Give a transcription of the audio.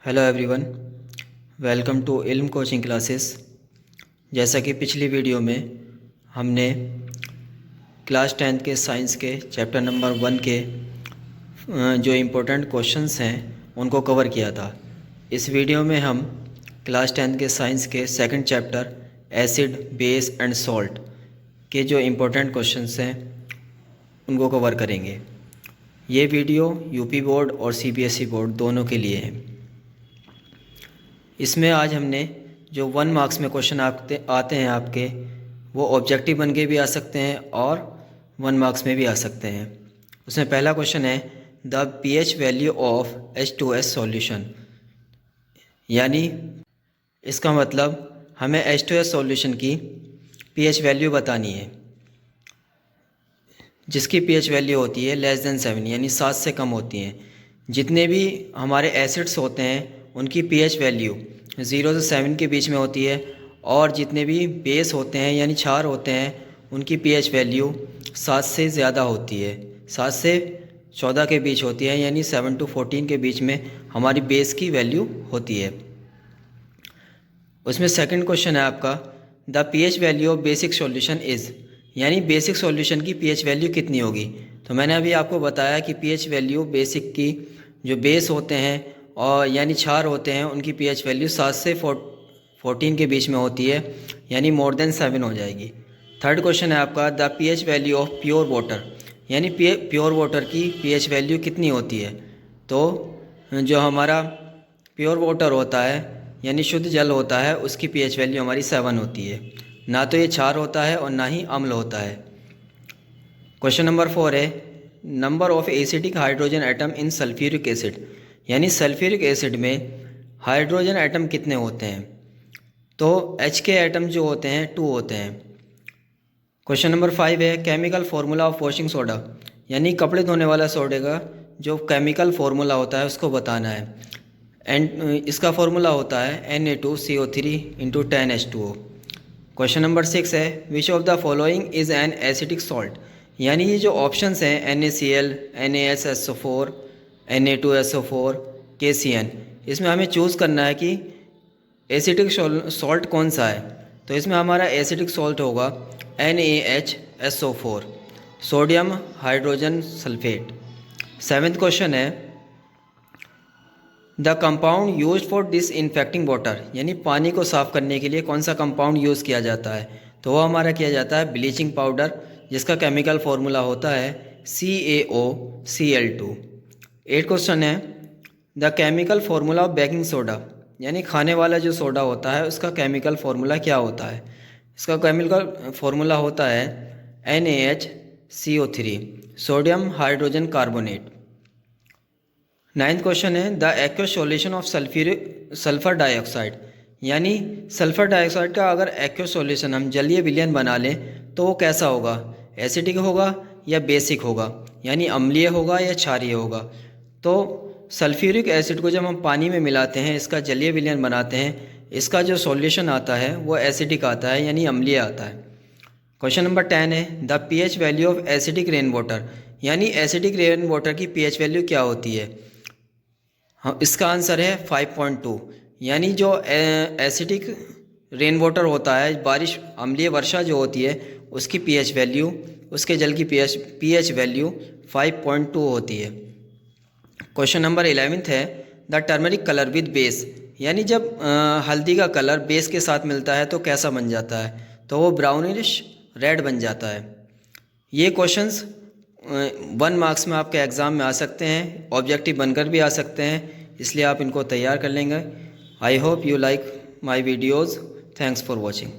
Hello everyone, welcome to इल्म coaching classes. जैसा कि पिछली वीडियो में हमने क्लास 10th के साइंस के चैप्टर नंबर 1 के जो इम्पोर्टेंट क्वेश्चंस हैं उनको कवर किया था। इस वीडियो में हम क्लास 10th के साइंस के second chapter acid, base and salt के जो इम्पोर्टेंट क्वेश्चंस हैं उनको कवर करेंगे। ये वीडियो यूपी बोर्ड और सीबीएसई बोर्ड दोनों के लिए है। इसमें आज हमने जो 1 मार्क्स में क्वेश्चन आते हैं आपके, वो ऑब्जेक्टिव बन के भी आ सकते हैं और 1 मार्क्स में भी आ सकते हैं। उसमें पहला क्वेश्चन है the pH value of H2S solution, यानी इसका मतलब हमें H2S सॉल्यूशन की पीएच वैल्यू बतानी है, जिसकी पीएच वैल्यू होती है <7, यानी 7 से कम होती हैं। जितने भी हमारे एसिड्स होते हैं उनकी पीएच वैल्यू 0 से 7 के बीच में होती है, और जितने भी बेस होते हैं यानी क्षार होते हैं उनकी पीएच वैल्यू 7 से ज़्यादा होती है, 7 से 14 के बीच होती है, यानी 7 to 14 के बीच में हमारी बेस की वैल्यू होती है। उसमें सेकंड क्वेश्चन है आपका the pH value of basic solution is, यानी बेसिक सॉल्यूशन की पीएच वैल्यू कितनी होगी। तो मैंने अभी आपको बताया कि पीएच वैल्यू बेसिक की जो बेस होते हैं और यानी क्षार होते हैं उनकी पीएच वैल्यू 7 से 14 के बीच में होती है, यानी मोर देन 7 हो जाएगी। थर्ड क्वेश्चन है आपका the pH value of pure water, यानी प्योर वाटर की पीएच वैल्यू कितनी होती है। तो जो हमारा प्योर वाटर होता है यानी शुद्ध जल होता है उसकी पीएच वैल्यू हमारी 7 होती है। ना तो ये क्षार होता है और ना ही अम्ल होता है। क्वेश्चन नंबर 4 है number of acidic hydrogen atom in sulphuric acid, यानी सल्फ्यूरिक एसिड में हाइड्रोजन एटम कितने होते हैं। तो H के एटम जो होते हैं 2 होते हैं। क्वेश्चन नंबर 5 है chemical formula of washing soda, यानी कपड़े धोने वाला सोडे का जो केमिकल फार्मूला होता है उसको बताना है। एंड इसका फार्मूला होता है Na2CO3 × 10H2O। क्वेश्चन नंबर 6 है which of the following is an acidic salt, यानी ये जो ऑप्शंस हैं NaCl, NaSSO4, Na2SO4, KCN, इसमें हमें चूज़ करना है कि एसिडिक सॉल्ट कौन सा है। तो इसमें हमारा एसिडिक सॉल्ट होगा NaHSO4, sodium hydrogen sulphate. 7th question है the compound use for disinfecting water, यानी पानी को साफ़ करने के लिए कौन सा कंपाउंड यूज़ किया जाता है। तो वो हमारा किया जाता है ब्लीचिंग पाउडर, जिसका केमिकल फार्मूला होता है CaOCl2। 8th क्वेश्चन है the chemical formula of baking soda, यानी खाने वाला जो सोडा होता है उसका केमिकल फार्मूला क्या होता है। इसका केमिकल फार्मूला होता है NaHCO3, sodium hydrogen carbonate. 9th question है the aqueous solution of sulphur dioxide, यानी सल्फर डाइऑक्साइड का अगर एक्वस सॉल्यूशन हम जलीय विलयन बना लें तो वो कैसा होगा, एसिडिक होगा या बेसिक होगा, यानी अम्लीय होगा या क्षारीय होगा। तो सल्फ्यूरिक एसिड को जब हम पानी में मिलाते हैं, इसका जलीय विलयन बनाते हैं, इसका जो सॉल्यूशन आता है वो एसिडिक आता है, यानी अम्लीय आता है। क्वेश्चन नंबर 10 है the pH value of acidic rain water, यानी एसिडिक रेन वाटर की पीएच वैल्यू क्या होती है। हाँ, इसका आंसर है 5.2, यानी जो एसिडिक रेन वाटर होता है, बारिश अम्लीय वर्षा जो होती है उसकी पीएच वैल्यू, उसके जल की पीएच वैल्यू 5.2 होती है। क्वेश्चन नंबर 11 है the turmeric colour with base, यानी जब हल्दी का कलर बेस के साथ मिलता है तो कैसा बन जाता है। तो वो ब्राउनिश रेड बन जाता है। ये क्वेश्चंस 1 मार्क्स में आपके एग्ज़ाम में आ सकते हैं, ऑब्जेक्टिव बनकर भी आ सकते हैं, इसलिए आप इनको तैयार कर लेंगे। I hope you like my videos. Thanks for watching.